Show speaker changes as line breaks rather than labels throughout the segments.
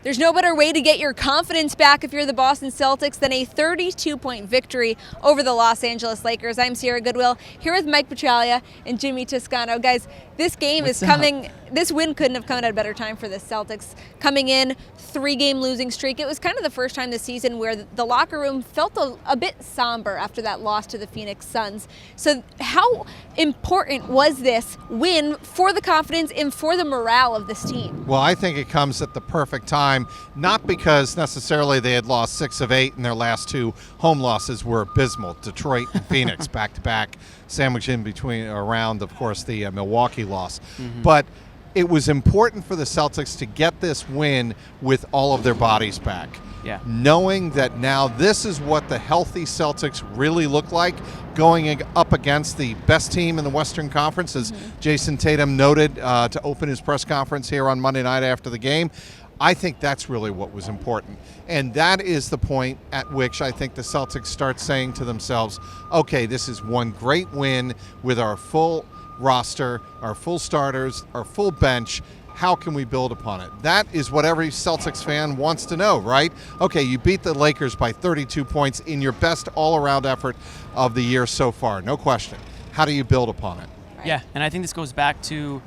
There's no better way to get your confidence back if you're the Boston Celtics than a 32-point victory over the Los Angeles Lakers. I'm Sierra Goodwill here with Mike Petraglia and Jimmy Toscano. Guys, this game is coming. This win couldn't have come at a better time for the Celtics. Coming in, 3-game losing streak. It was kind of the first time this season where the locker room felt a bit somber after that loss to the Phoenix Suns. So how important was this win for the confidence and for the morale of this team?
Well, I think it comes at the perfect time, not because necessarily they had lost 6 of 8 and their last 2 home losses were abysmal. Detroit and Phoenix back-to-back, sandwiched in between around, of course, the Milwaukee loss. But it was important for the Celtics to get this win with all of their bodies back.
Yeah.
Knowing that now this is what the healthy Celtics really look like going up against the best team in the Western Conference, as Jason Tatum noted to open his press conference here on Monday night after the game. I think that's really what was important. And that is the point at which I think the Celtics start saying to themselves, okay, this is one great win with our full roster, our full starters, our full bench. How can we build upon it? That is what every Celtics fan wants to know, right? Okay, you beat the Lakers by 32 points in your best all-around effort of the year so far, no question. How do you build upon it?
Yeah, and I think this goes back to,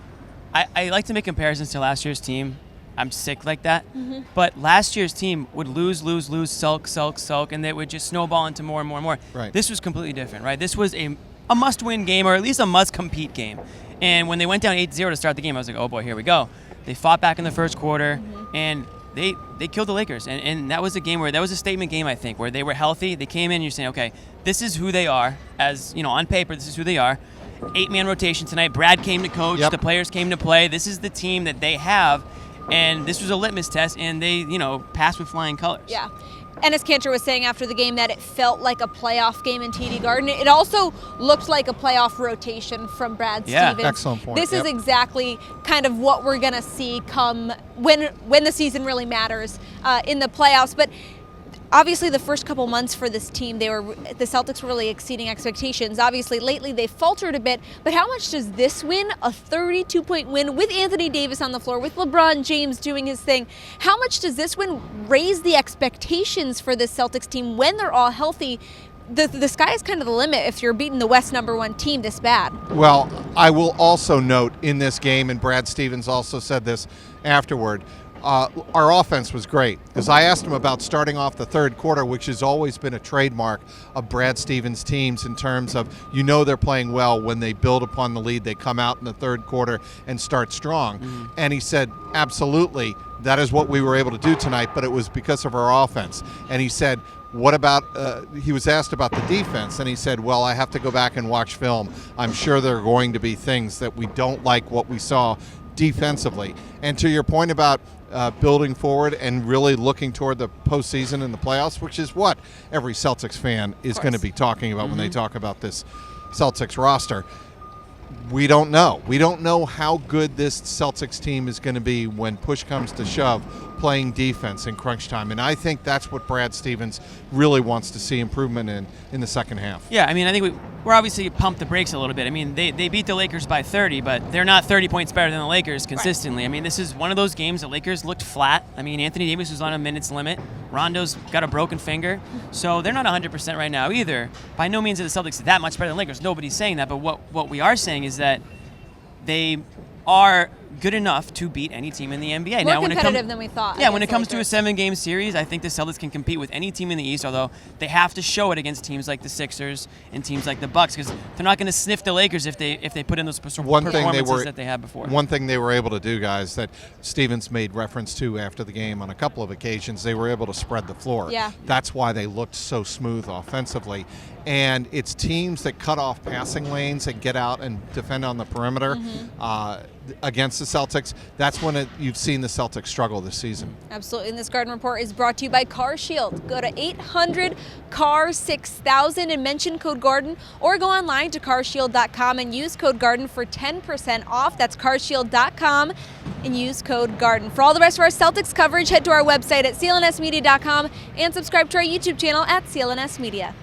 I like to make comparisons to last year's team. I'm sick like that. But last year's team would lose, sulk, and they would just snowball into more and more and more.
Right.
This was completely different, right? This was a must-win game, or at least a must-compete game. And when they went down 8-0 to start the game, I was like, oh boy, here we go. They fought back in the first quarter, and they killed the Lakers. And that was a game that was a statement game, I think, where they were healthy. They came in, and you're saying, okay, this is who they are. As, you know, on paper, this is who they are. 8-man rotation tonight. Brad came to coach.
Yep.
The players came to play. This is the team that they have. And this was a litmus test, and they, passed with flying colors.
Yeah. Enes Kanter was saying after the game that it felt like a playoff game in TD Garden. It also looked like a playoff rotation from Brad Stevens.
Excellent point.
This is exactly kind of what we're going to see come when the season really matters in the playoffs. But obviously, the first couple months for this team, the Celtics were really exceeding expectations. Obviously, lately they faltered a bit, but how much does this win, a 32-point win with Anthony Davis on the floor, with LeBron James doing his thing, how much does this win raise the expectations for this Celtics team when they're all healthy? The sky is kind of the limit if you're beating the West #1 team this bad.
Well, I will also note in this game, and Brad Stevens also said this afterward, our offense was great, because I asked him about starting off the third quarter, which has always been a trademark of Brad Stevens' teams in terms of, they're playing well when they build upon the lead. They come out in the third quarter and start strong. And he said, absolutely, that is what we were able to do tonight, but it was because of our offense. And he said, what about, he was asked about the defense, and he said, well, I have to go back and watch film. I'm sure there are going to be things that we don't like what we saw defensively. And to your point about building forward and really looking toward the postseason and the playoffs, which is what every Celtics fan is going to be talking about when they talk about this Celtics roster. We don't know. We don't know how good this Celtics team is going to be when push comes to shove, playing defense in crunch time. And I think that's what Brad Stevens really wants to see improvement in the second half.
Yeah, I mean, I think we're obviously pumped the brakes a little bit. I mean, they beat the Lakers by 30, but they're not 30 points better than the Lakers consistently. Right. I mean, this is one of those games the Lakers looked flat. I mean, Anthony Davis was on a minutes limit. Rondo's got a broken finger. So they're not 100% right now either. By no means are the Celtics that much better than the Lakers. Nobody's saying that. But what we are saying is that they are good enough to beat any team in the NBA.
More competitive than we thought.
Yeah, when it comes to a 7-game series, I think the Celtics can compete with any team in the East, although they have to show it against teams like the Sixers and teams like the Bucks, because they're not going to sniff the Lakers if they put in those performances that they had before.
One thing they were able to do, guys, that Stevens made reference to after the game on a couple of occasions, they were able to spread the floor.
Yeah.
That's why they looked so smooth offensively. And it's teams that cut off passing lanes and get out and defend on the perimeter against the Celtics. That's when you've seen the Celtics struggle this season.
Absolutely. And this Garden Report is brought to you by Car Shield. Go to 800-CAR-6000 and mention code GARDEN, or go online to carshield.com and use code GARDEN for 10% off. That's carshield.com and use code GARDEN. For all the rest of our Celtics coverage, head to our website at CLNSmedia.com and subscribe to our YouTube channel at CLNS Media.